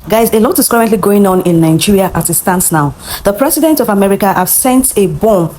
Guys, a lot is currently going on in Nigeria as it stands now. The president of America has sent a bomb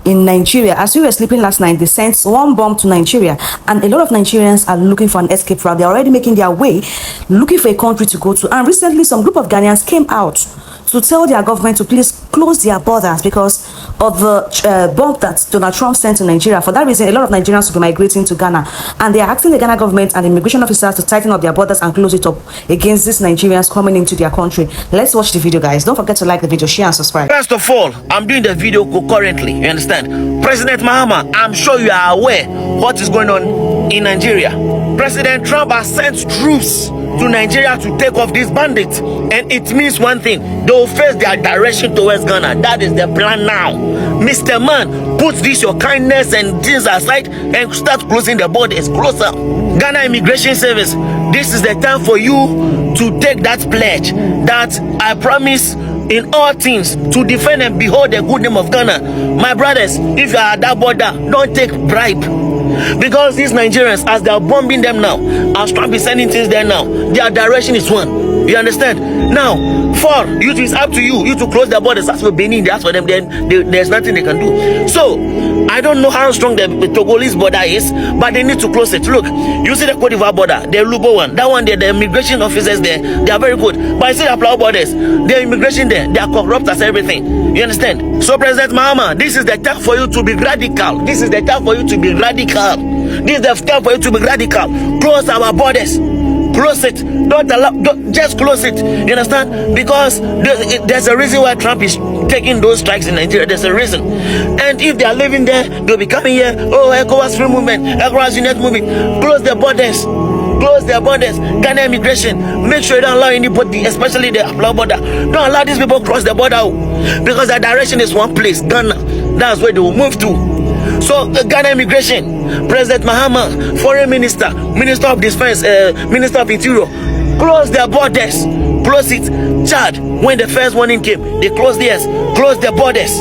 in Nigeria. As we were sleeping last night, they sent one bomb to Nigeria, and a lot of Nigerians are looking for an escape route. They're already making their way, looking for a country to go to. And recently, some group of Ghanaians came out to tell their government to please close their borders because of the bomb that Donald Trump sent to Nigeria. For that reason, a lot of Nigerians will be migrating to Ghana, and they are asking the Ghana government and immigration officers to tighten up their borders and close it up against these Nigerians coming into their country. Let's watch the video, guys. Don't forget to like the video, share and subscribe. First of all, I'm doing the video concurrently. You understand? President Mahama, I'm sure you are aware what is going on in Nigeria. President Trump has sent troops to Nigeria to take off these bandits, and it means one thing: they will face their direction towards Ghana. That is the plan now. Mr. Man, put this your kindness and things aside and start closing the borders closer. Ghana Immigration Service, this is the time for you to take that pledge that I promise in all things to defend and behold the good name of Ghana. My brothers, if you are at that border, don't take bribe, because these Nigerians, as they are bombing them now, as Trump is sending things there now, their direction is one. You understand? Now, for you, it's up to you. You to close the borders. That's for Benin. That's for them. Then there's nothing they can do. So I don't know how strong the Togolese border is, but they need to close it. Look, you see the Cote d'Ivoire border, the Lubo one. That one there, the immigration officers there, they are very good. But you see the Plau borders, the immigration there, they are corrupt as everything. You understand? So President Mahama, this is the time for you to be radical. This is the time for you to be radical. This is the time for you to be radical. Close our borders. Close it. Don't just close it. You understand? Because there's a reason why Trump is taking those strikes in Nigeria. There's a reason. And if they are living there, they'll be coming here. Oh, ECOWAS free movement, ECOWAS unit movement. Close the borders. Close their borders. Ghana immigration, make sure you don't allow anybody, especially the Aplau border. Don't allow these people cross the border, because their direction is one place, Ghana. That's where they will move to. So Ghana immigration, President Mahama, Foreign Minister, Minister of Defense, Minister of Interior, close their borders. Close it. Chad, when the first warning came, they closed theirs. Close their borders.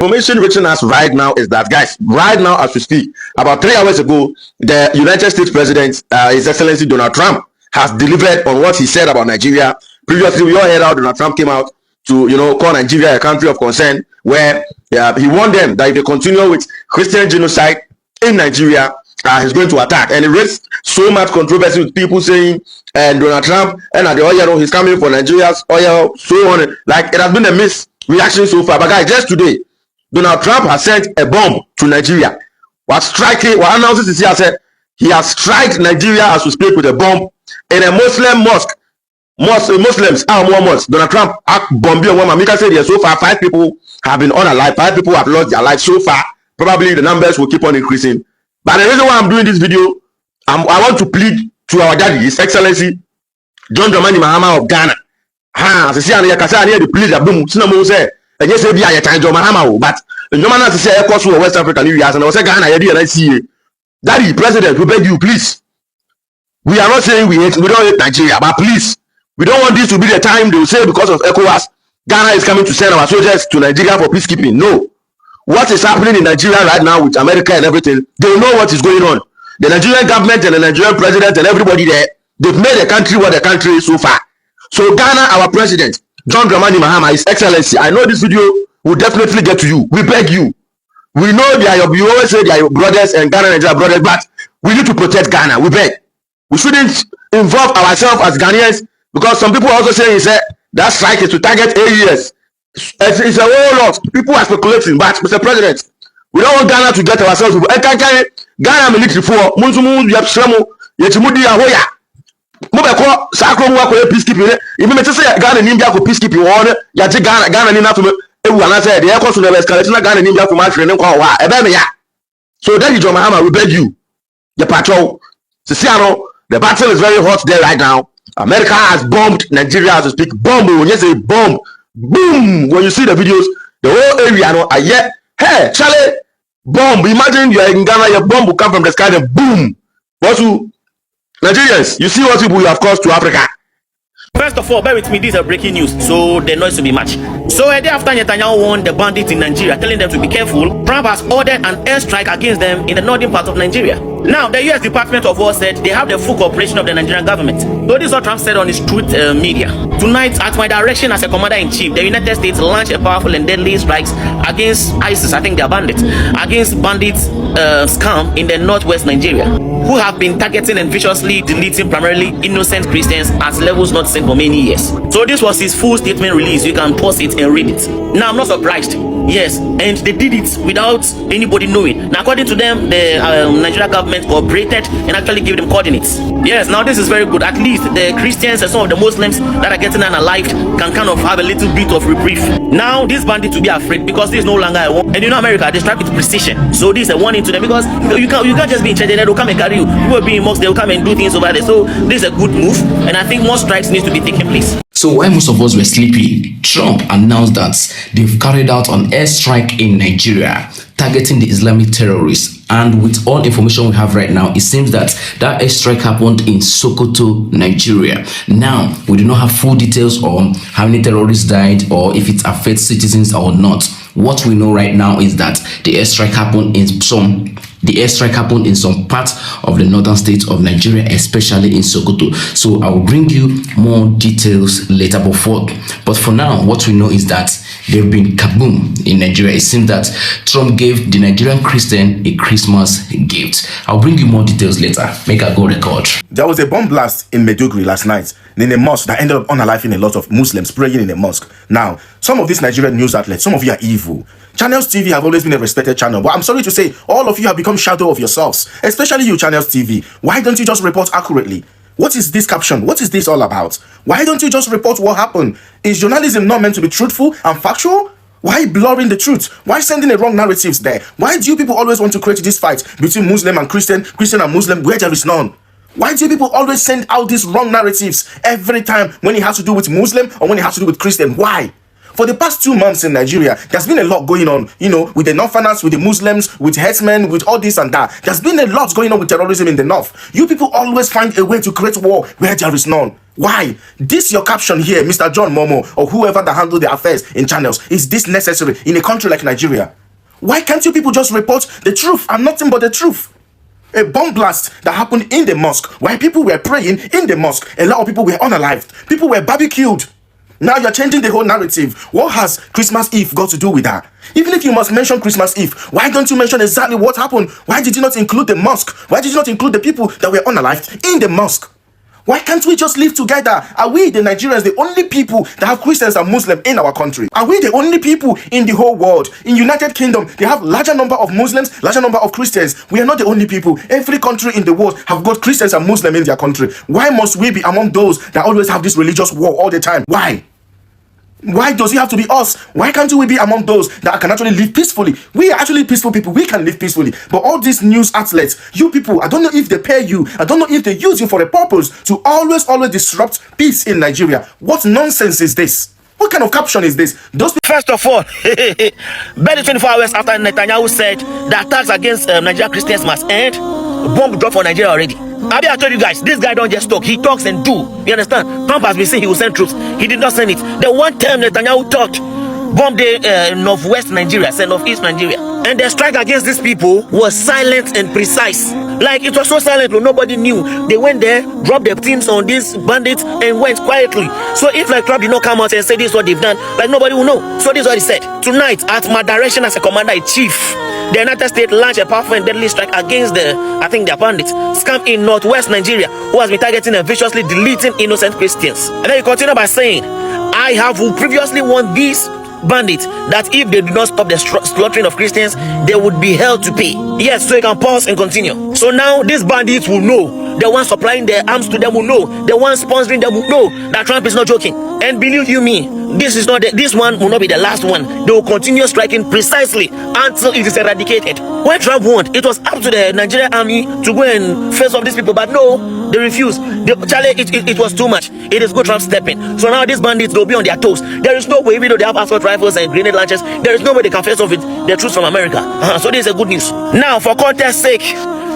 Information reaching us right now is that, guys, right now as we speak, about 3 hours ago, the United States President, His Excellency Donald Trump, has delivered on what he said about Nigeria. Previously, we all heard how Donald Trump came out to, call Nigeria a country of concern, where he warned them that if they continue with Christian genocide in Nigeria, he's going to attack. And it raised so much controversy with people saying, and Donald Trump, and the oil, he's coming for Nigeria's oil, so on. Like, it has been a mixed reaction so far. But guys, just today, Donald Trump has sent a bomb to Nigeria. What announces is here said he has struck Nigeria as we speak with a bomb in a Muslim mosque. Muslims are more mosques. Donald Trump bombing a woman. Mika said here so far 5 people have been unalive. 5 people have lost their lives so far. Probably the numbers will keep on increasing. But the reason why I'm doing this video, I want to plead to our daddy, His Excellency John Dramani Mahama of Ghana. The please the boom. Say. And yes, be a time Mahama, but no man has to say, of course, West African areas, and I was saying, Ghana, I see Daddy, President, we beg you, please. We are not saying we don't hate Nigeria, but please, we don't want this to be the time they will say because of ECOWAS, Ghana is coming to send our soldiers to Nigeria for peacekeeping. No. What is happening in Nigeria right now with America and everything, they know what is going on. The Nigerian government and the Nigerian president and everybody there, they've made the country what the country is so far. So Ghana, our president, John Dramani Mahama, His Excellency, I know this video will definitely get to you. We beg you. We know you always say they are your brothers and Ghana and Nigeria brothers, but we need to protect Ghana. We beg. We shouldn't involve ourselves as Ghanaians, because some people are also saying that strike is to target areas. It's a whole lot. People are speculating, but Mr. President, we don't want Ghana to get ourselves. Ghana military for Munzumu, Yapsramo, Yetimudi, Ahoya. Mobile Sacro peacekeeping. Even if Ghana Ninja for peacekeeping, or Yati Ghana Nina to everyone. I said, the air cost of the escalation Ghana Ninja for match and so that is John Mahama, we beg you, the patrol, Ciciano, the battle is very hot there right now. America has bombed Nigeria as we speak. Bomb. When you say bomb, boom. When you see the videos, the whole area, no, yet, hey, Charlie, bomb. Imagine you are in Ghana, your bomb will come from the sky and boom. What you Nigerians, you see what people you have caused to Africa. First of all, bear with me, these are breaking news, so the noise will be much. So a day after Netanyahu warned the bandits in Nigeria, telling them to be careful, Trump has ordered an airstrike against them in the northern part of Nigeria. Now, the US Department of War said they have the full cooperation of the Nigerian government. So this is what Trump said on his truth media. Tonight, at my direction as a commander-in-chief, the United States launched a powerful and deadly strikes against ISIS, I think they are bandits, against bandits scam in the northwest Nigeria, who have been targeting and viciously deleting primarily innocent Christians at levels not seen for many years. So this was his full statement release. You can pause it and read it. Now, I'm not surprised. Yes, and they did it without anybody knowing. Now, according to them, the Nigerian government cooperated and actually gave them coordinates. Yes, now this is very good. At least the Christians and some of the Muslims that are getting unalived can kind of have a little bit of reprieve. Now, these bandits will be afraid because this is no longer a war. And you know, America, they strike with precision. So this is a warning to them because you can't just be in charge. They will come and carry you. You will be in mosques, they will come and do things over there. So this is a good move, and I think more strikes need to be taking place. So while most of us were sleeping, Trump announced that they've carried out an airstrike in Nigeria targeting the Islamic terrorists. And with all information we have right now, it seems that that airstrike happened in Sokoto, Nigeria. Now, we do not have full details on how many terrorists died or if it affects citizens or not. What we know right now is that the airstrike happened in some parts of the northern states of Nigeria, especially in Sokoto. So I will bring you more details later. But for now, what we know is that they've been kaboom in Nigeria. It seems that Trump gave the Nigerian Christian a Christmas gift. I'll bring you more details later. Make a go record. There was a bomb blast in Maiduguri last night in a mosque that ended up unaliving a lot of Muslims praying in a mosque. Now, some of these Nigerian news outlets, some of you are evil. Channels TV have always been a respected channel, but I'm sorry to say, all of you have become shadow of yourselves, especially you, Channels TV. Why don't you just report accurately? What is this caption? What is this all about? Why don't you just report what happened? Is journalism not meant to be truthful and factual? Why blurring the truth? Why sending the wrong narratives there? Why do you people always want to create this fight between Muslim and Christian and Muslim where there is none? Why do you people always send out these wrong narratives every time when it has to do with Muslim or when it has to do with Christian? Why? For the past 2 months in Nigeria, there's been a lot going on, you know, with the Northerners, with the Muslims, with herdsmen, with all this and that. There's been a lot going on with terrorism in the North. You people always find a way to create war where there is none. Why? This your caption here, Mr. John Momo, or whoever that handle the affairs in channels. Is this necessary in a country like Nigeria? Why can't you people just report the truth and nothing but the truth? A bomb blast that happened in the mosque, while people were praying in the mosque. A lot of people were unalived. People were barbecued. Now you're changing the whole narrative. What has Christmas Eve got to do with that? Even if you must mention Christmas Eve, why don't you mention exactly what happened? Why did you not include the mosque? Why did you not include the people that were unalived in the mosque? Why can't we just live together? Are we, the Nigerians, the only people that have Christians and Muslims in our country? Are we the only people in the whole world? In United Kingdom, they have larger number of Muslims, larger number of Christians. We are not the only people. Every country in the world have got Christians and Muslims in their country. Why must we be among those that always have this religious war all the time? Why? Why does it have to be us? Why can't we be among those that can actually live peacefully? We are actually peaceful people. We can live peacefully. But all these news outlets, you people, I don't know if they pay you. I don't know if they use you for a purpose to always disrupt peace in Nigeria. What nonsense is this? What kind of caption is this? First of all, barely 24 hours after Netanyahu said the attacks against Nigerian Christians must end, bomb dropped for Nigeria already. I told you guys, this guy don't just talk, he talks and do. You understand? Trump has been saying he will send troops. He did not send it. The one time Netanyahu talked, bombed the northwest Nigeria, said northeast Nigeria. And the strike against these people was silent and precise. Like, it was so silent, nobody knew. They went there, dropped their teams on these bandits and went quietly. So if like Trump did not come out and say this is what they've done, like nobody will know. So this is what he said. Tonight, at my direction as a commander-in-chief, the United States launched a powerful and deadly strike against their bandits scam in northwest Nigeria, who has been targeting and viciously deleting innocent Christians. And then he continued by saying, I have previously warned these bandits that if they do not stop the slaughtering of Christians, they would be held to pay. Yes, so you can pause and continue. So now these bandits will know The one supplying the arms to them will know. The one sponsoring them will know that Trump is not joking. And believe you me, this one will not be the last one. They will continue striking precisely until it is eradicated. When Trump won, it was up to the Nigerian army to go and face off these people, but no, they refused. It was too much. It is good Trump stepping. So now these bandits, they'll be on their toes. There is no way, even though they have assault rifles and grenade launchers, there is no way they can face off with the troops from America. So this is a good news. Now, for contest's sake,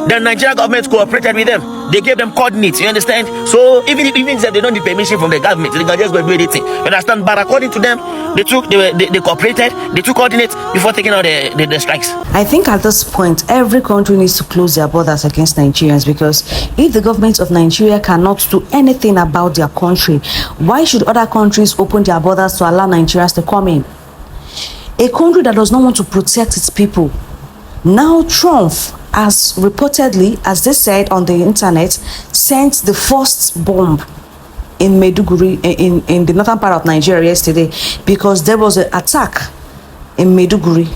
the Nigerian government cooperated with them. They gave them coordinates, you understand? So even if they don't need permission from the government, they can just go and do anything. You understand? But according to them, they cooperated, they took coordinates before taking out the strikes. I think at this point, every country needs to close their borders against Nigerians, because if the government of Nigeria cannot do anything about their country, why should other countries open their borders to allow Nigerians to come in? A country that does not want to protect its people. Now Trump has reportedly, as they said on the internet, sent the first bomb in Maiduguri, in the northern part of Nigeria yesterday, because there was an attack in Maiduguri.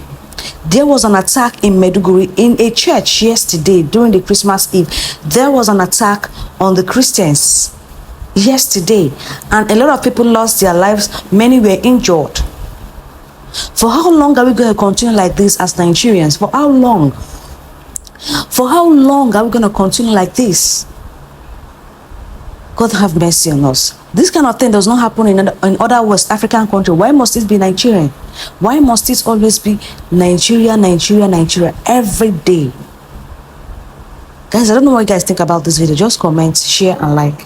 There was an attack in Maiduguri in a church yesterday during the Christmas Eve. There was an attack on the Christians yesterday, and a lot of people lost their lives. Many were injured. For how long are we going to continue like this as Nigerians? For how long? For how long are we going to continue like this? God have mercy on us. This kind of thing does not happen in other West African countries. Why must it be Nigerian? Why must it always be Nigeria, Nigeria, Nigeria every day? Guys, I don't know what you guys think about this video. Just comment, share, and like.